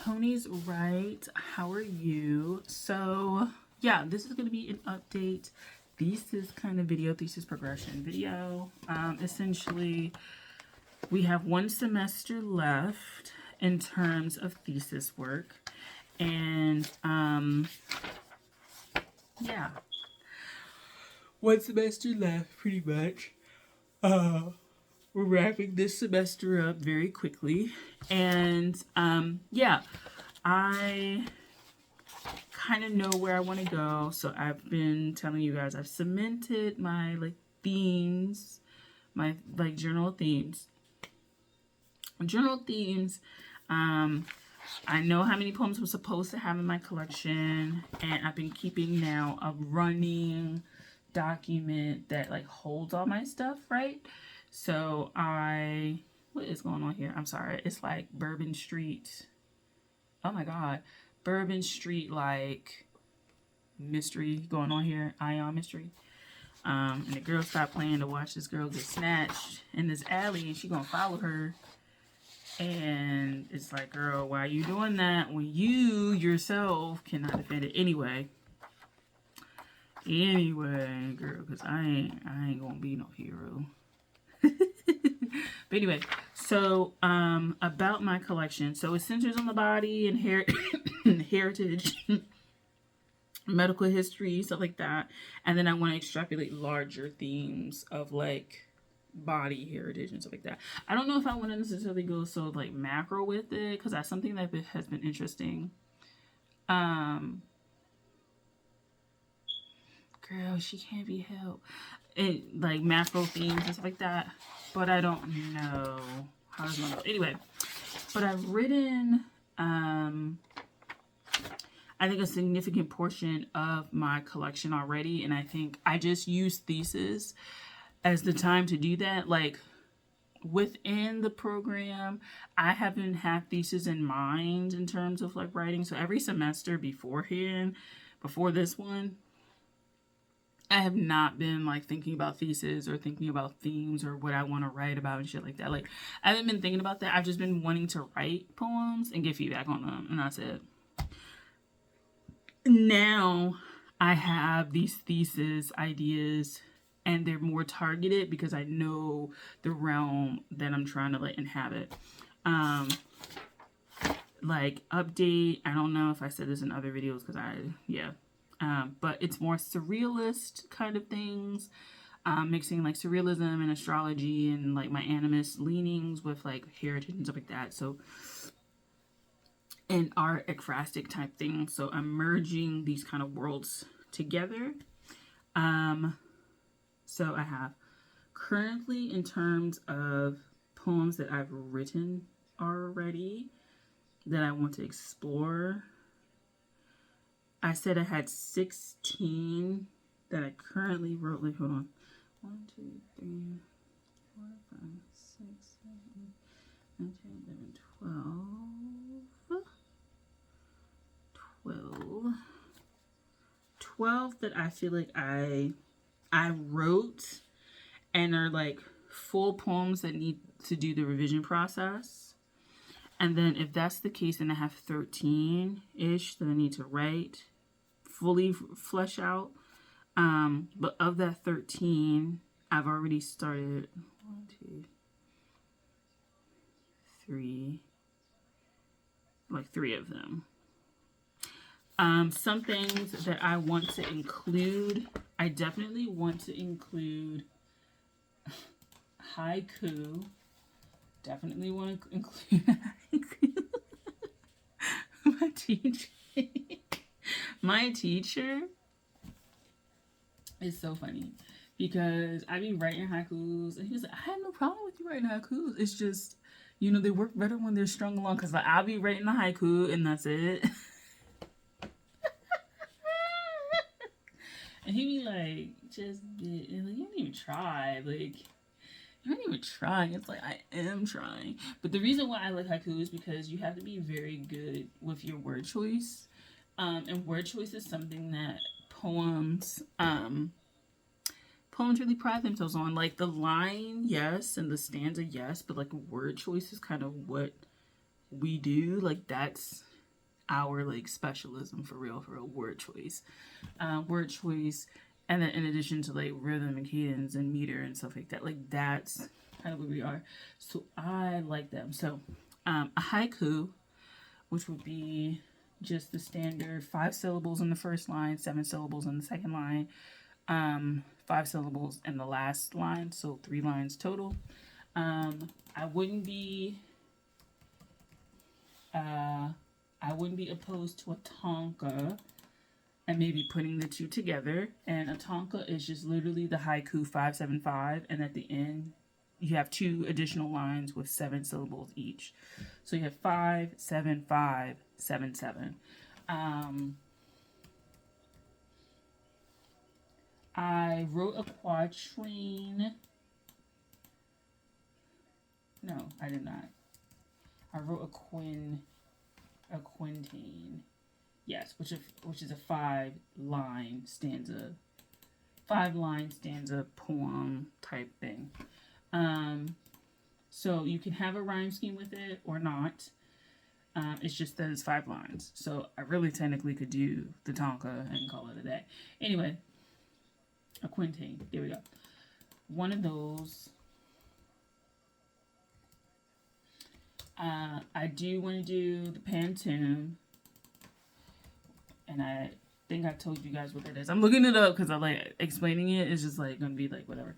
Tony's right. How are you? So yeah, this is going to be an update thesis kind of video, thesis progression video. Essentially, we have one semester left in terms of thesis work, and yeah, one semester left pretty much. We're wrapping this semester up very quickly, and yeah, I kind of know where I want to go. So I've been telling you guys I've cemented my themes, my journal themes. Journal themes. I know how many poems I'm supposed to have in my collection, and I've been keeping now a running document that holds all my stuff, right? So what is going on here? I'm sorry. It's like Bourbon Street. Oh my God. Bourbon Street, mystery going on here. Ion mystery. And the girl stopped playing to watch this girl get snatched in this alley, and she gonna follow her. And it's like, girl, why are you doing that when you yourself cannot defend it? Anyway, girl, because I ain't gonna be no hero. But anyway, so about my collection. So it centers on the body and heritage, medical history, stuff like that. And then I want to extrapolate larger themes of body heritage and stuff like that. I don't know if I want to necessarily go so macro with it, because that's something that has been interesting. Girl, she can't be helped. It, macro themes and stuff like that. But I don't know how it's going to go. Anyway, but I've written, I think, a significant portion of my collection already. And I think I just used Thesis as the time to do that. Within the program, I haven't had Thesis in mind in terms of writing. So every semester beforehand, before this one, I have not been thinking about thesis or thinking about themes or what I want to write about and shit like that. I haven't been thinking about that. I've just been wanting to write poems and get feedback on them, and that's it. Now I have these thesis ideas, and they're more targeted because I know the realm that I'm trying to inhabit. Update. I don't know if I said this in other videos because but it's more surrealist kind of things, mixing surrealism and astrology and my animist leanings with heritage and stuff like that. So, and art ekphrastic type things. So I'm merging these kind of worlds together. So I have currently, in terms of poems that I've written already that I want to explore, I said I had 16 that I currently wrote. Hold on. 1, 2, 3, 4, 5, 6, 7, 8, 9, 10, 11, 12 that I feel like I wrote and are full poems that need to do the revision process. And then if that's the case, then I have 13-ish that I need to write, fully flesh out. But of that 13, I've already started 1, 2, 3, 3 of them. Some things that I want to include, I definitely want to include haiku. Definitely want to include my teacher. My teacher is so funny because I be writing haikus, and he was like, I have no problem with you writing haikus. It's just, they work better when they're strung along, because I'll be writing the haiku and that's it. And he be just you don't even try. You're not even trying. It's I am trying. But the reason why I like haiku is because you have to be very good with your word choice. And word choice is something that poems really pride themselves on. The line, yes, and the stanza, yes, but word choice is kind of what we do. That's our like specialism for real, word choice. Word choice, and then in addition to like rhythm and cadence and meter and stuff like that, like that's kind of where we are. So I like them. So a haiku, which would be just the standard 5 syllables in the first line, 7 syllables in the second line, 5 syllables in the last line, so 3 lines total. I wouldn't be opposed to a tanka and maybe putting the two together. And a tanka is just literally the haiku 575, and at the end you have 2 additional lines with 7 syllables each. So you have 5, 7, 5, 7, 7. I wrote a quatrain. No, I did not. I wrote a quintain. Yes, which is a 5-line stanza, 5-line stanza poem type thing. So you can have a rhyme scheme with it or not. It's just that it's 5 lines. So I really technically could do the tanka and call it a day. Anyway, a quintain. There we go. One of those. I do want to do the pantoum. And I think I told you guys what that is. I'm looking it up because I like explaining it. It's just like going to be like whatever.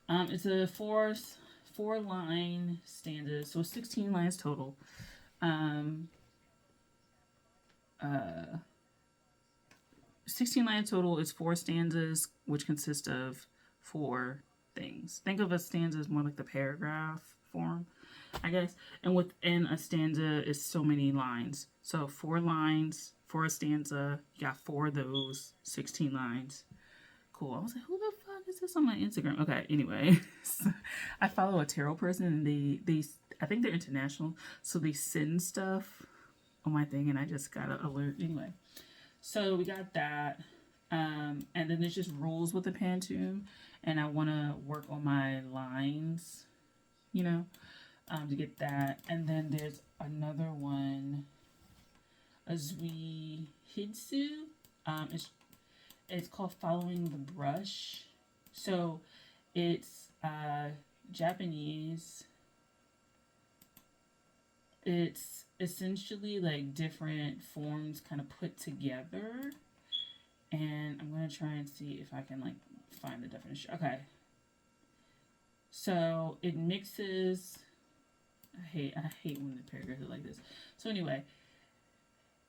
It's a 4-line stanza. So 16 lines total. 16 lines total is 4 stanzas, which consist of 4 things. Think of a stanza as more like the paragraph form, I guess. And within a stanza is so many lines. So 4 lines for a stanza. You got 4 of those, 16 lines. Cool. I was like, who the fuck is this on my Instagram? Okay, anyway. I follow a tarot person, and they I think they're international, so they send stuff on my thing, and I just got an alert. Anyway, so we got that. And then there's just rules with the pantoum, and I want to work on my lines, to get that. And then there's another one, Azui Hitsu. It's called Following the Brush. So it's Japanese. It's essentially like different forms kind of put together. And I'm going to try and see if I can like find the definition. Okay. So it mixes. I hate when the paragraphs are like this. So anyway,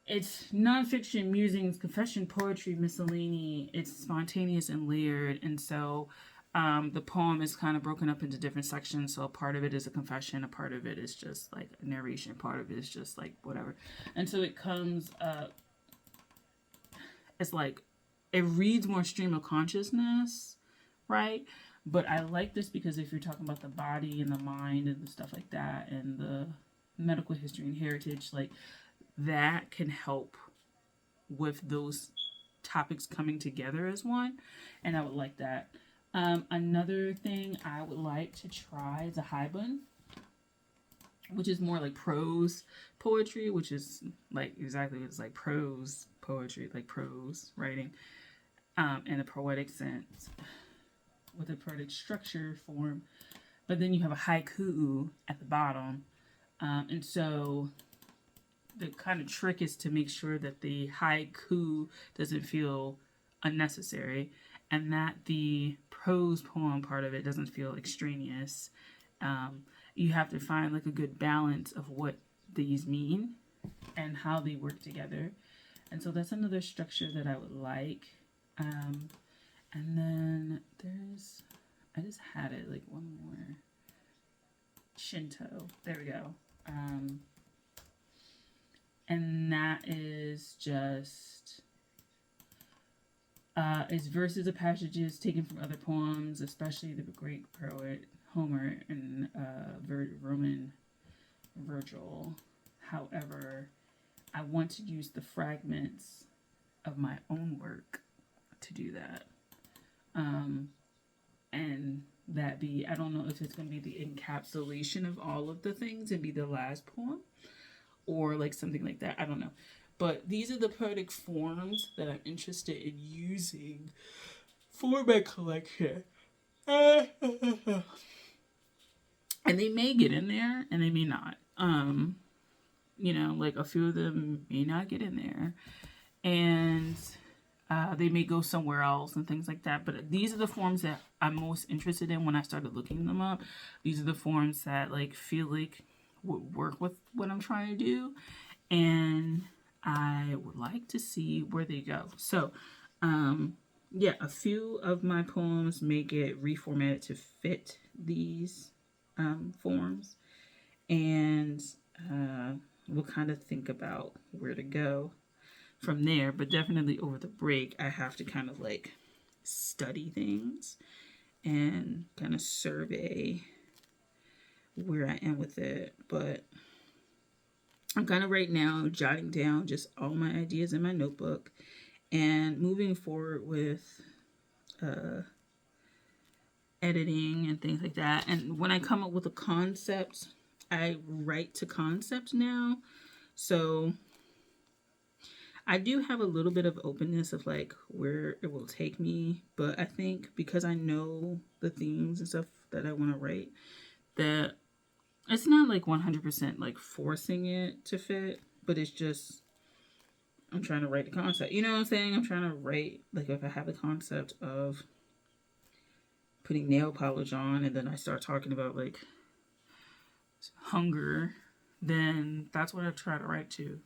it's nonfiction, musings, confession, poetry, miscellany. It's spontaneous and layered. And so the poem is kind of broken up into different sections. So a part of it is a confession. A part of it is just like a narration. Part of it is just like whatever. And so it comes up. It's like, it reads more stream of consciousness, right? But I like this because if you're talking about the body and the mind and the stuff like that and the medical history and heritage, like that can help with those topics coming together as one. And I would like that. Another thing I would like to try is a haibun, which is more like prose poetry, which is like exactly it's like prose poetry, like prose writing, in a poetic sense, with a poetic structure form. But then you have a haiku at the bottom, and so the kind of trick is to make sure that the haiku doesn't feel unnecessary, and that the prose poem part of it doesn't feel extraneous. You have to find like a good balance of what these mean and how they work together. And so that's another structure that I would like. And then I just had it, like one more. Shinto. There we go. And that is just, it's verses of passages taken from other poems, especially the great poet Homer and Roman Virgil. However, I want to use the fragments of my own work to do that. And that be, I don't know if it's going to be the encapsulation of all of the things and be the last poem or like something like that. I don't know. But these are the poetic forms that I'm interested in using for my collection. And they may get in there and they may not. Like a few of them may not get in there. And they may go somewhere else and things like that. But these are the forms that I'm most interested in when I started looking them up. These are the forms that like feel like would work with what I'm trying to do. And I would like to see where they go. So, a few of my poems may get reformatted to fit these forms. And we'll kind of think about where to go from there. But definitely over the break, I have to kind of like study things and kind of survey where I am with it. But I'm kind of right now jotting down just all my ideas in my notebook and moving forward with editing and things like that. And when I come up with a concept, I write to concept now. So I do have a little bit of openness of like where it will take me. But I think because I know the themes and stuff that I want to write, that it's not like 100% like forcing it to fit, but it's just I'm trying to write the concept. You know what I'm saying? I'm trying to write, like if I have the concept of putting nail polish on and then I start talking about like hunger, then that's what I try to write to,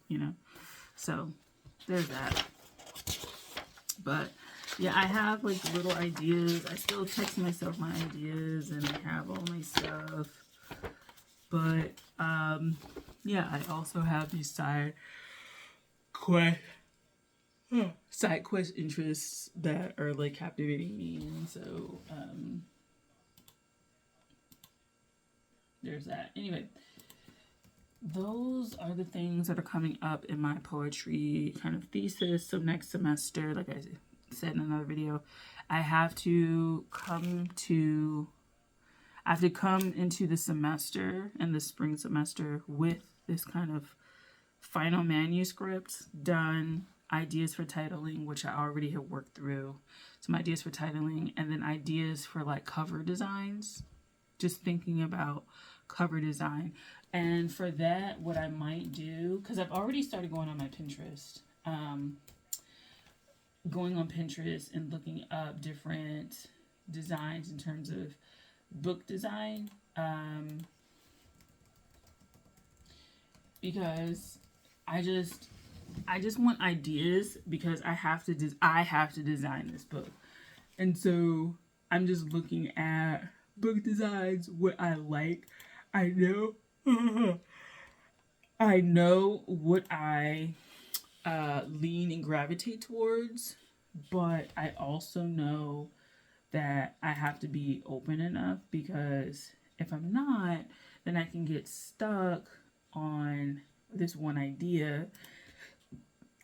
So there's that. But yeah, I have like little ideas. I still text myself my ideas and I have all my stuff. But I also have these side quest interests that are like captivating me, and so there's that. Anyway, those are the things that are coming up in my poetry kind of thesis. So next semester, like I said in another video, I have to come into the semester and the spring semester with this kind of final manuscript done, ideas for titling, which I already have worked through, some ideas for titling, and then ideas for like cover designs, just thinking about cover design. And for that, what I might do, because I've already started going on my Pinterest, going on Pinterest and looking up different designs in terms of book design, because I just want ideas because I have to design this book. And so I'm just looking at book designs, what I like. I know what I lean and gravitate towards, but I also know that I have to be open enough, because if I'm not, then I can get stuck on this one idea.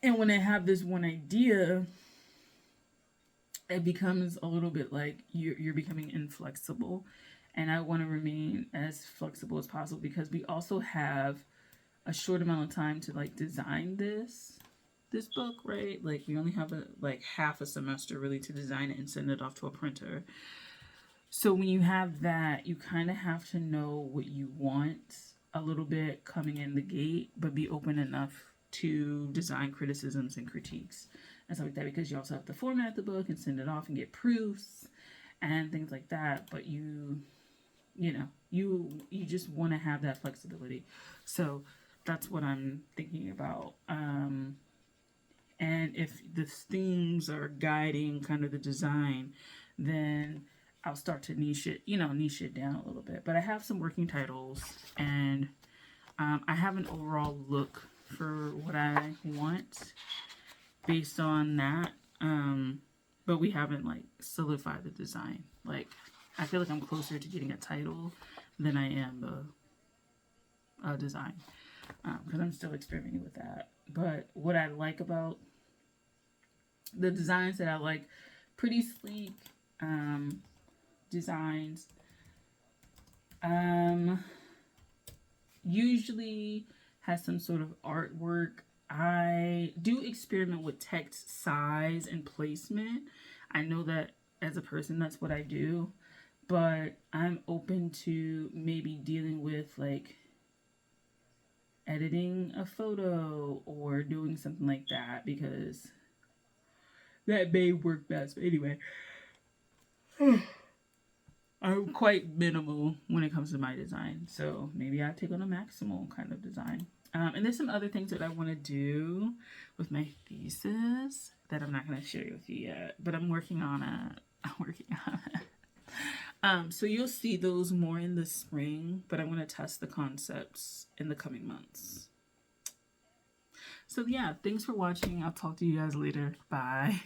And when I have this one idea, it becomes a little bit like you're becoming inflexible. And I want to remain as flexible as possible, because we also have a short amount of time to like design this book, right? Like we only have half a semester really to design it and send it off to a printer. So when you have that, you kind of have to know what you want a little bit coming in the gate, but be open enough to design criticisms and critiques and stuff like that, because you also have to format the book and send it off and get proofs and things like that. But you just want to have that flexibility. So that's what I'm thinking about. And if the themes are guiding kind of the design, then I'll start to niche it down a little bit. But I have some working titles, and I have an overall look for what I want based on that. But we haven't like solidified the design. Like I feel like I'm closer to getting a title than I am a design, because I'm still experimenting with that. But what I like about the designs that I like, pretty sleek designs, usually has some sort of artwork I do experiment with text size and placement. I know that as a person, that's what I do, but I'm open to maybe dealing with like editing a photo or doing something like that because that may work best. But anyway, I'm quite minimal when it comes to my design. So maybe I take on a maximal kind of design. And there's some other things that I want to do with my thesis that I'm not going to share with you yet, but I'm working on it. I'm working on it. So you'll see those more in the spring, but I'm going to test the concepts in the coming months. So yeah, thanks for watching. I'll talk to you guys later. Bye.